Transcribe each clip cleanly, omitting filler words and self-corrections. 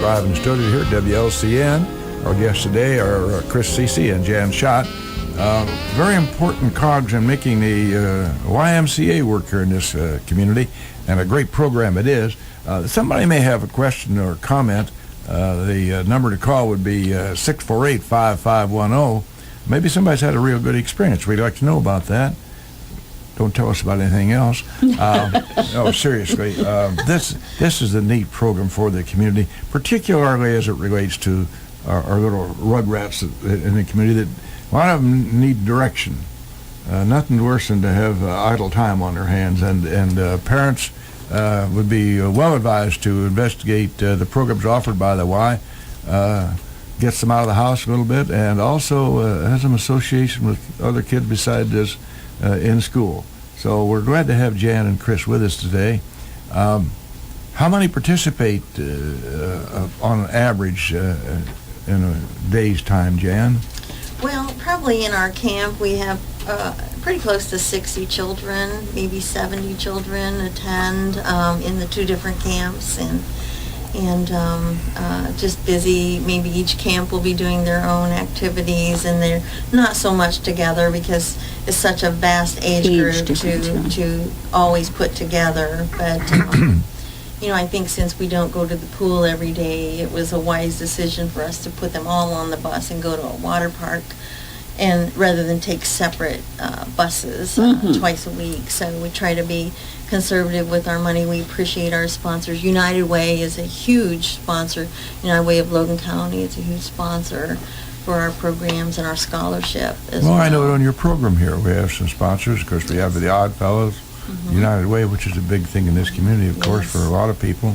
live in the studio here at WLCN. Our guests today are Chris Cicci and Jan Schacht. Very important cogs in making the YMCA work here in this community, and a great program it is. Somebody may have a question or comment. The number to call would be 648-5510. Maybe somebody's had a real good experience. We'd like to know about that. Don't tell us about anything else. No, seriously. This is a neat program for the community, particularly as it relates to our little rugrats in the community. That a lot of them need direction. Nothing worse than to have idle time on their hands, and parents would be well advised to investigate the programs offered by the Y. Gets them out of the house a little bit, and also has some association with other kids besides this in school. So we're glad to have Jan and Chris with us today. How many participate on average in a day's time, Jan? Well, probably in our camp we have pretty close to 60 children, maybe 70 children attend in the two different camps, and just busy. Maybe each camp will be doing their own activities, and they're not so much together because it's such a vast age group to always put together. But I think since we don't go to the pool every day, it was a wise decision for us to put them all on the bus and go to a water park, and rather than take separate buses twice a week. So we try to be conservative with our money. We appreciate our sponsors. United Way is a huge sponsor. United Way of Logan County is a huge sponsor for our programs and our scholarship as well. Well, I know on your program here we have some sponsors. Of course, we have the Odd Fellows, United Way, which is a big thing in this community, of course, for a lot of people.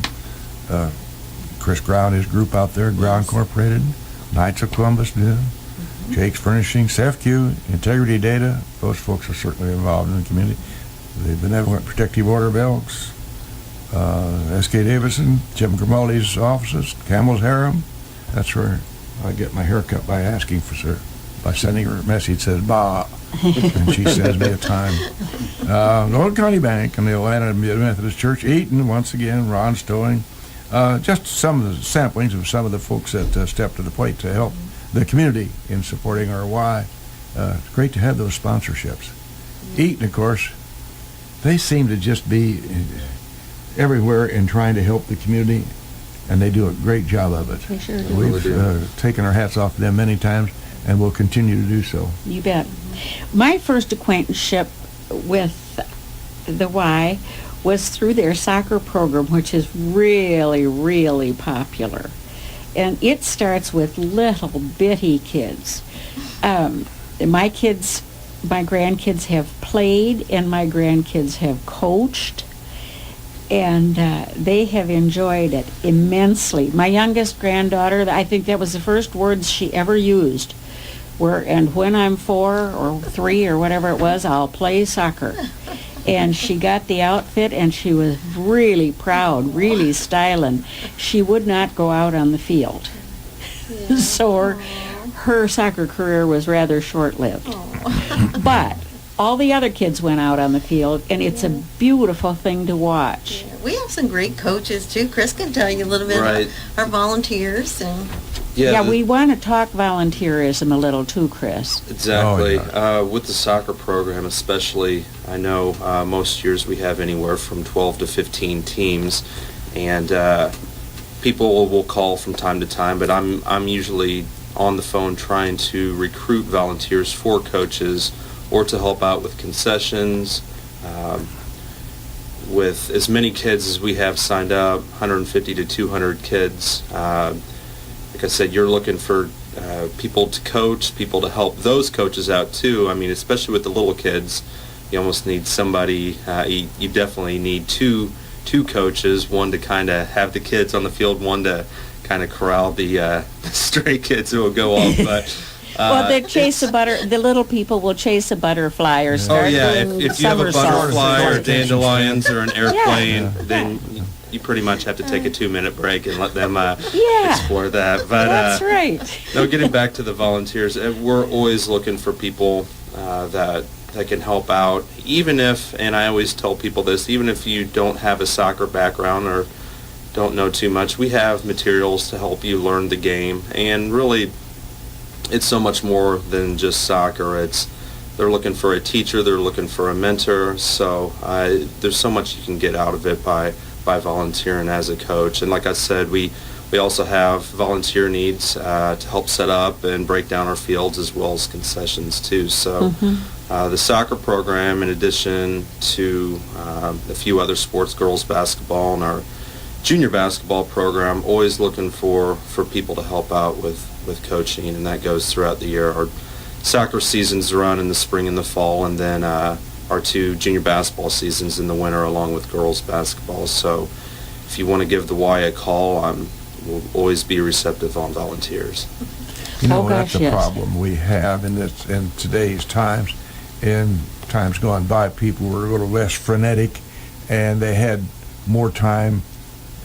Chris Ground, his group out there, Ground Incorporated, Knights of Columbus do, Jake's Furnishing, SEFQ, Integrity Data. Those folks are certainly involved in the community. The Benevolent Protective Order of Elks, S.K. Davison, Jim Grimaldi's offices, Camel's Harem. That's where I get my hair cut by asking for her, by sending her a message that says, "Bah," and she sends me a time. The Old County Bank and the Atlanta Methodist Church, Eaton, once again, Ron Stowing. Just some of the samplings of some of the folks that step to the plate to help the community in supporting our Y. It's great to have those sponsorships. Eaton, of course, they seem to just be everywhere in trying to help the community, and they do a great job of it. They sure do. We've taken our hats off to them many times, and will continue to do so. You bet. My first acquaintanceship with the Y was through their soccer program, which is really, really popular. And it starts with little bitty kids. My grandkids have played, and my grandkids have coached, and they have enjoyed it immensely. My youngest granddaughter, I think that was the first words she ever used, and when I'm 4 or 3 or whatever it was, I'll play soccer. And she got the outfit, and she was really proud, really styling. She would not go out on the field. Yeah. So her soccer career was rather short-lived. But all the other kids went out on the field, and it's a beautiful thing to watch. Yeah. We have some great coaches, too. Chris can tell you a little bit about our volunteers. And we want to talk volunteerism a little, too, Chris. Exactly. With the soccer program especially, I know most years we have anywhere from 12 to 15 teams, and people will call from time to time, but I'm usually on the phone trying to recruit volunteers for coaches or to help out with concessions. With as many kids as we have signed up, 150 to 200 kids, like I said, you're looking for people to coach, people to help those coaches out too. I mean, especially with the little kids, you almost need somebody, you definitely need two coaches, one to kind of have the kids on the field, one to kind of corral the stray kids who will go off. But well, the little people will chase a butterfly or start doing if you have a butterfly or dandelions or an airplane, then you pretty much have to take a 2-minute break and let them explore that. But that's right. No, getting back to the volunteers, we're always looking for people that can help out, even if, and I always tell people this, even if you don't have a soccer background or don't know too much, we have materials to help you learn the game. And really, it's so much more than just soccer. They're looking for a teacher, they're looking for a mentor, so there's so much you can get out of it by volunteering as a coach. And like I said, we also have volunteer needs to help set up and break down our fields, as well as concessions too. So the soccer program, in addition to a few other sports, girls basketball and our junior basketball program, always looking for people to help out with coaching, and that goes throughout the year. Our soccer seasons run in the spring and the fall, and then our 2 junior basketball seasons in the winter, along with girls basketball. So if you want to give the Y a call, we'll always be receptive on volunteers. You know, Oh, that's gosh, a yes. problem we have in today's times. In times gone by, people were a little less frenetic, and they had more time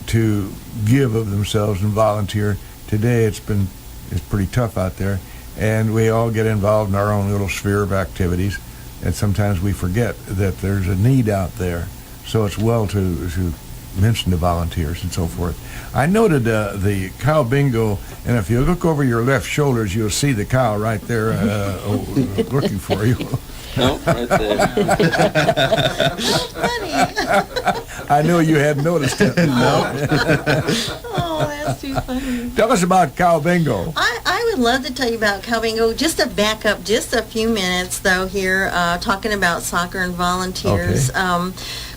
to give of themselves and volunteer. Today, it's pretty tough out there, and we all get involved in our own little sphere of activities, and sometimes we forget that there's a need out there. So it's well to mention the volunteers and so forth. I noted the cow bingo, and if you look over your left shoulders, you'll see the cow right there looking for you. No, right there. Funny. I know you hadn't noticed it. Oh, that's too funny. Tell us about cow bingo. I would love to tell you about cow bingo. Just to back up just a few minutes, though, here, talking about soccer and volunteers. Okay.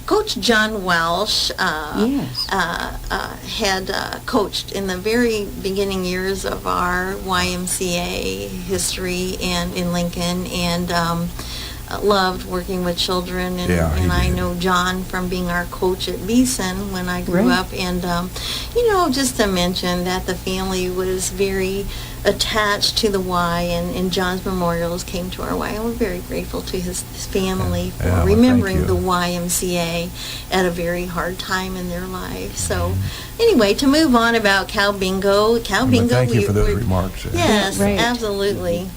Coach John Welsh Yes. had coached in the very beginning years of our YMCA history and in Lincoln, and loved working with children. And, Yeah, he and I did. know John from being our coach at Beeson when I grew Right. up. And, just to mention that the family was very attached to the Y, and John's memorials came to our Y, and we're very grateful to his family for Yeah, well, remembering thank the you. YMCA at a very hard time in their life. So Mm-hmm. anyway, to move on about cow bingo, Well, thank you for those remarks. Yes, Right. absolutely.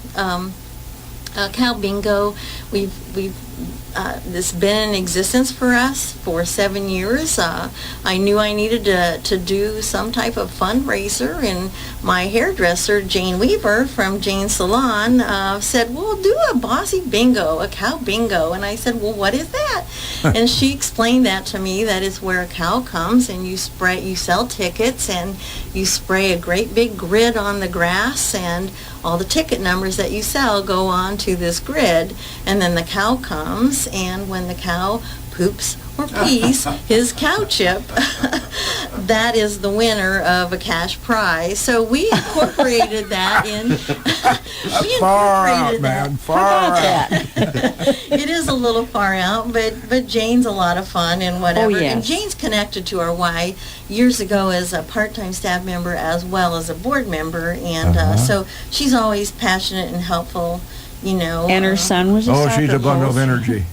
Cow bingo, we've this has been in existence for us for 7 years. I knew I needed to do some type of fundraiser, and my hairdresser, Jane Weaver from Jane's Salon, said, well, do a bossy bingo, a cow bingo. And I said, well, what is that? And she explained that to me, that is where a cow comes and you sell tickets, and you spray a great big grid on the grass, and all the ticket numbers that you sell go on to this grid, and then the cow comes, and when the cow poops or pees his cow chip, that is the winner of a cash prize. So we incorporated that in. Far out, man. Far out. It is a little far out, but Jane's a lot of fun and whatever. Oh, yes. And Jane's connected to our Y years ago as a part-time staff member as well as a board member, and so she's always passionate and helpful, And her son was a Oh, soccer she's a bundle of coach. energy.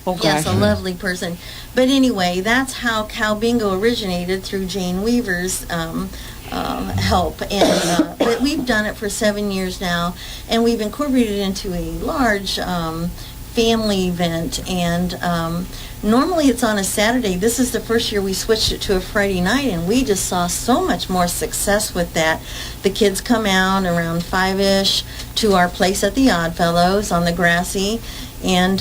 Oh, gosh. Yes, a lovely person. But anyway, that's how cow bingo originated, through Jane Weaver's help. And but we've done it for 7 years now, and we've incorporated it into a large family event. And normally it's on a Saturday. This is the first year we switched it to a Friday night, and we just saw so much more success with that. The kids come out around 5-ish to our place at the Oddfellows on the Grassy, and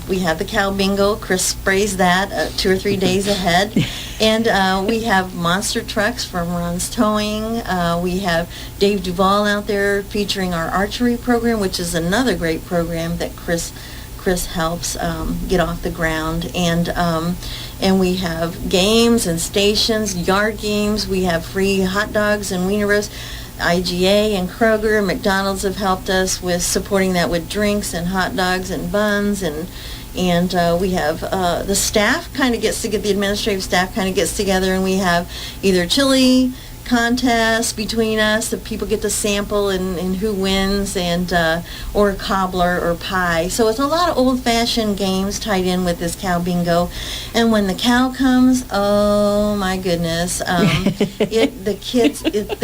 we have the cow bingo. Chris sprays that 2 or 3 days ahead. And we have monster trucks from Ron's Towing. We have Dave Duvall out there featuring our archery program, which is another great program that Chris helps get off the ground. And we have games and stations, yard games. We have free hot dogs and wiener roast. IGA and Kroger and McDonald's have helped us with supporting that with drinks and hot dogs and buns, and we have the staff kind of gets to get the administrative staff kind of gets together, and we have either chili contests between us that people get to sample and who wins, and or a cobbler or pie. So it's a lot of old-fashioned games tied in with this cow bingo. And when the cow comes, oh my goodness, the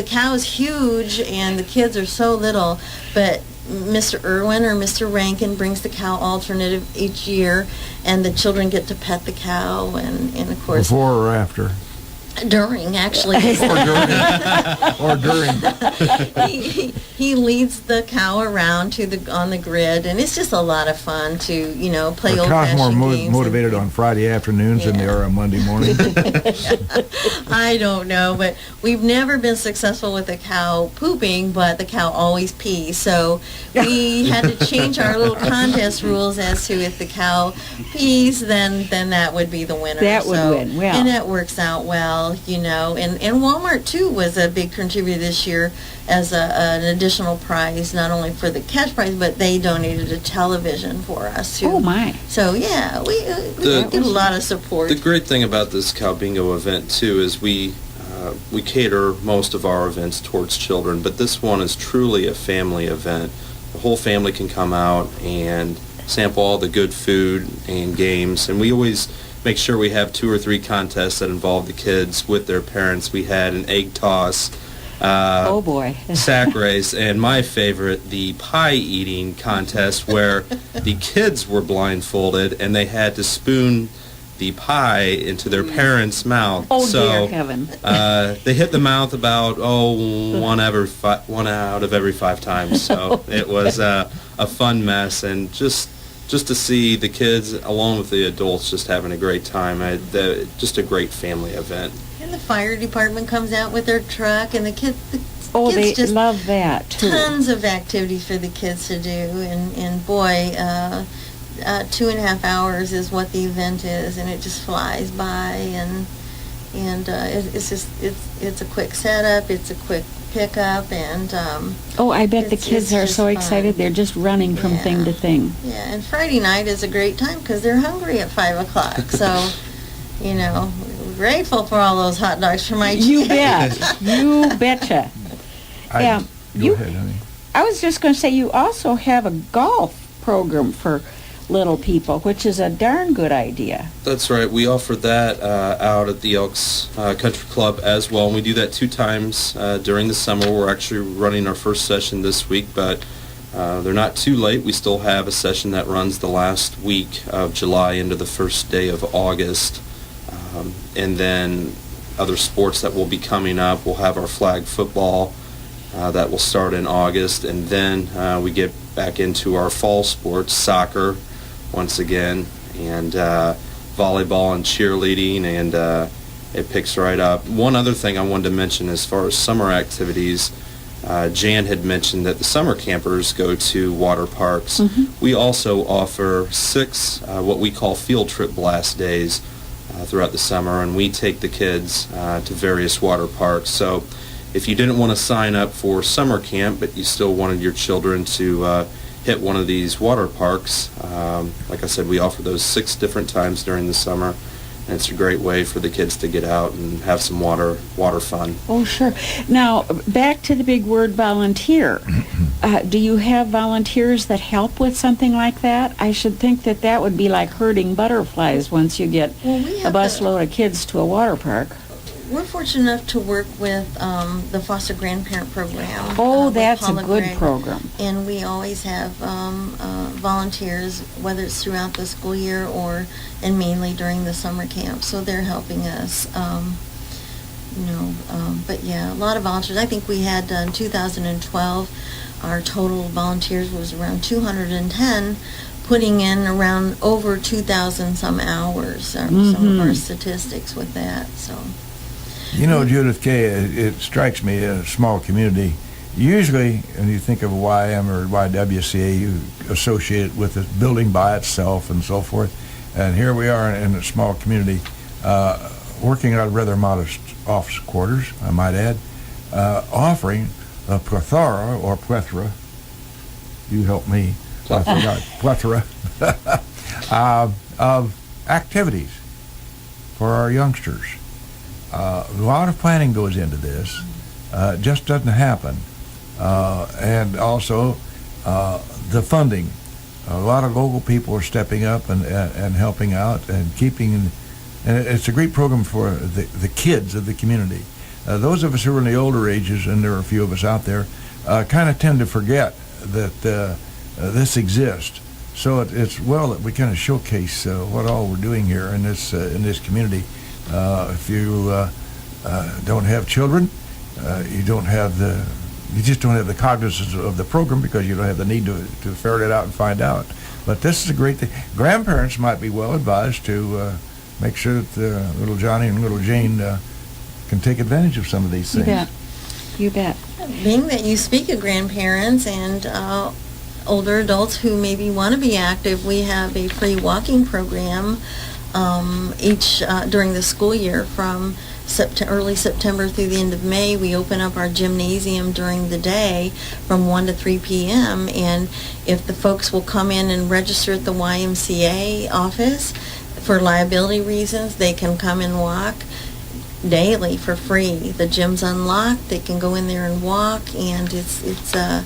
cow is huge and the kids are so little, but Mr. Irwin or Mr. Rankin brings the cow alternative each year, and the children get to pet the cow, and of course Before or after? During, actually. Or during. He leads the cow around on the grid, and it's just a lot of fun to, play The old-fashioned cow's more games. motivated on Friday afternoons than they are on Monday morning. I don't know, but we've never been successful with a cow pooping, but the cow always pees. So we had to change our little contest rules as to if the cow pees, then that would be the winner. That would win, well. And it works out well, And Walmart, too, was a big contributor this year as an additional prize, not only for the cash prize, but they donated a television for us, too. Oh, my. So, yeah, we get a lot of support. The great thing about this Cow Bingo event, too, is we cater most of our events towards children, but this one is truly a family event. The whole family can come out and sample all the good food and games, and we always make sure we have 2 or 3 contests that involve the kids with their parents. We had an egg toss, Oh, boy. sack race, and my favorite, the pie eating contest, where the kids were blindfolded and they had to spoon the pie into their parents' mouth. Oh, so, dear heaven. they hit the mouth about one out of every 5 times. So it was a fun mess, and just to see the kids along with the adults just having a great time. Just a great family event. And the fire department comes out with their truck, and the kids Oh, they just love that, too. tons of activities for the kids to do, and boy, 2.5 hours is what the event is, and it just flies by, and it's a quick setup, it's a quick pickup, and Oh, I bet the It's kids are just so fun. excited. They're just running from thing to thing. yeah, and Friday night is a great time because they're hungry at 5 o'clock, so grateful for all those hot dogs for my You kids. bet. You betcha. Yeah. Go ahead, honey. I was just going to say, you also have a golf program for little people, which is a darn good idea. That's right. We offer that out at the Elks Country Club as well. And we do that 2 times during the summer. We're actually running our first session this week, but they're not too late. We still have a session that runs the last week of July into the first day of August. And then other sports that will be coming up. We'll have our flag football that will start in August. And then we get back into our fall sports, soccer, once again, and volleyball and cheerleading, and it picks right up. One other thing I wanted to mention as far as summer activities, Jan had mentioned that the summer campers go to water parks. Mm-hmm. We also offer 6 what we call field trip blast days throughout the summer, and we take the kids to various water parks. So if you didn't want to sign up for summer camp, but you still wanted your children to hit one of these water parks, like I said, we offer those 6 different times during the summer, and it's a great way for the kids to get out and have some water fun. Oh, sure. Now, back to the big word volunteer. Do you have volunteers that help with something like that? I should think that would be like herding butterflies once you get Well, we a have busload of kids to a water park. We're fortunate enough to work with the foster grandparent program. Oh, with that's a Paula good Gregg. program. And we always have volunteers, whether it's throughout the school year and mainly during the summer camp. So they're helping us, but yeah, a lot of volunteers. I think we had in 2012, our total volunteers was around 210, putting in around over 2,000 some hours, some of our statistics with that, so. Judith K., it strikes me, a small community, usually when you think of a YM or YWCA, you associate it with the building by itself and so forth. And here we are in a small community, working out of rather modest office quarters, I might add, offering a plethora, you help me, I forgot, plethora, of activities for our youngsters. A lot of planning goes into this. It just doesn't happen. And also the funding. A lot of local people are stepping up and helping out and keeping, and it's a great program for the kids of the community. Those of us who are in the older ages, and there are a few of us out there, kind of tend to forget that this exists. So it's well that we kind of showcase what all we're doing here in this community. If you don't have children, you just don't have the cognizance of the program because you don't have the need to ferret it out and find out. But this is a great thing. Grandparents might be well advised to make sure that little Johnny and little Jane can take advantage of some of these things. You bet. You bet. Being that you speak of grandparents and older adults who maybe want to be active, we have a free walking program during the school year from early September through the end of May. We open up our gymnasium during the day from 1 to 3 p.m. And if the folks will come in and register at the YMCA office for liability reasons, they can come and walk daily for free. The gym's unlocked. They can go in there and walk, and it's a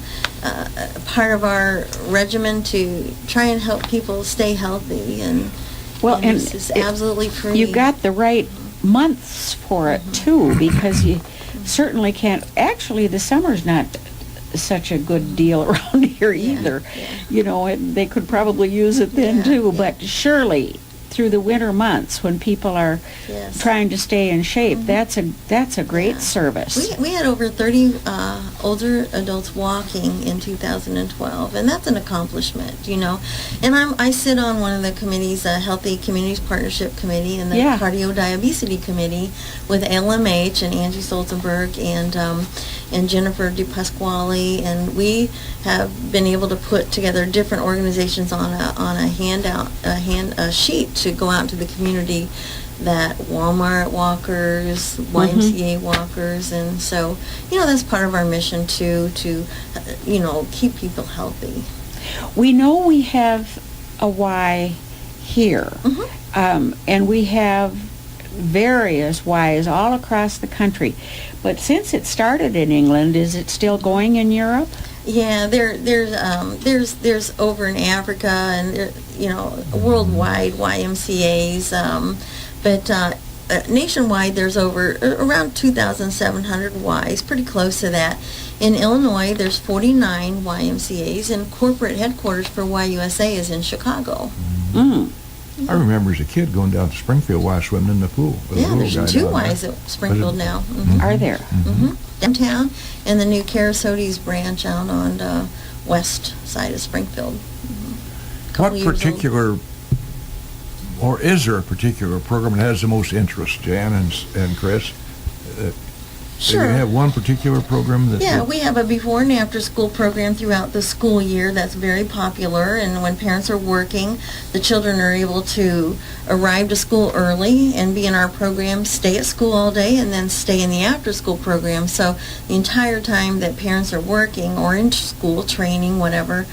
part of our regimen to try and help people stay healthy. And this is absolutely free. You got the right months for it too, because you certainly can't. Actually, the summer's not such a good deal around here either. You know, they could probably use it then too. But surely, through the winter months when people are trying to stay in shape, that's a great service. We had over 30 older adults walking in 2012, and that's an accomplishment, you know. And I sit on one of the committees, a Healthy Communities Partnership Committee, and the Cardio Diabetes Committee with LMH and Angie Stolzenberg and Jennifer DePasquale, and we have been able to put together different organizations on a sheet to go out to the community, that Walmart walkers, YMCA walkers, and so, you know, that's part of our mission too, to, you know, keep people healthy. We know we have a Y here, and we have various Ys all across the country. But since it started in England, is it still going in Europe? Yeah, there's over in Africa and you know, worldwide YMCA's, but nationwide there's around 2,700 Ys, pretty close to that. In Illinois, there's 49 YMCA's, and corporate headquarters for YUSA is in Chicago. I remember as a kid going down to Springfield while swimming in the pool. There's 2 Ys at Springfield now. Are there? Downtown, and the new Carasotes branch out on the west side of Springfield. What particular, or is there a particular program that has the most interest, Jan and Chris? Do you have one particular program that... we have a before and after school program throughout the school year that's very popular, and when parents are working, the children are able to arrive to school early and be in our program, stay at school all day, and then stay in the after school program. So the entire time that parents are working or in school, training, whatever,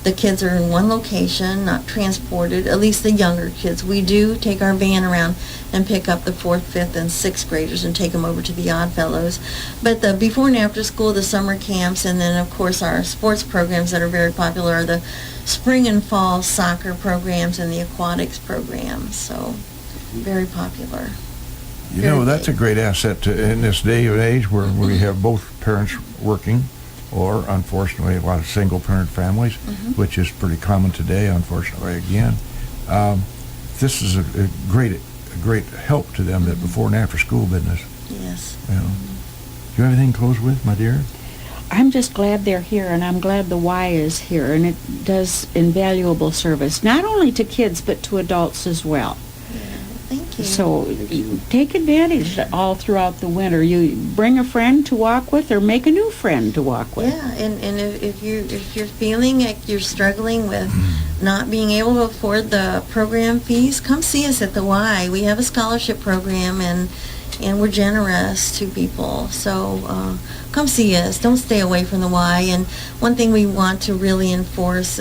the kids are in one location, not transported, at least the younger kids. We do take our van around and pick up the 4th, 5th, and 6th graders and take them over to the Odd Fellows. But the before and after school, the summer camps, and then, of course, our sports programs that are very popular are the spring and fall soccer programs and the aquatics programs. So, very popular. You know, that's a great asset in this day and age where we have both parents working, or unfortunately a lot of single-parent families, which is pretty common today, unfortunately, again. This is a great help to them, that before and after school business. Yes. You know. Do you have anything to close with, my dear? I'm just glad they're here, and I'm glad the Y is here, and it does invaluable service, not only to kids, but to adults as well. Thank you. So take advantage all throughout the winter. You bring a friend to walk with, or make a new friend to walk with. Yeah, and if you're feeling like you're struggling with not being able to afford the program fees, come see us at the Y. We have a scholarship program, and we're generous to people. So come see us. Don't stay away from the Y. And one thing we want to really reinforce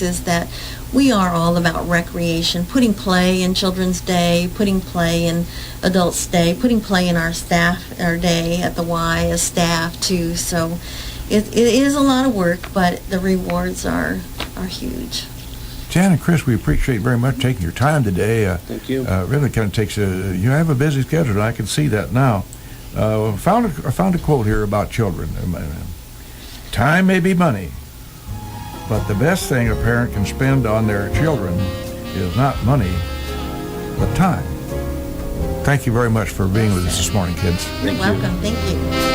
is that we are all about recreation, putting play in Children's Day, putting play in Adults' Day, putting play in our day at the Y as staff too. So it is a lot of work, but the rewards are huge. Jan and Chris, we appreciate very much taking your time today. Thank you. Really kind of takes you have a busy schedule, and I can see that now. I found a quote here about children. Time may be money, but the best thing a parent can spend on their children is not money, but time. Thank you very much for being with us this morning, kids. You're welcome. Thank you.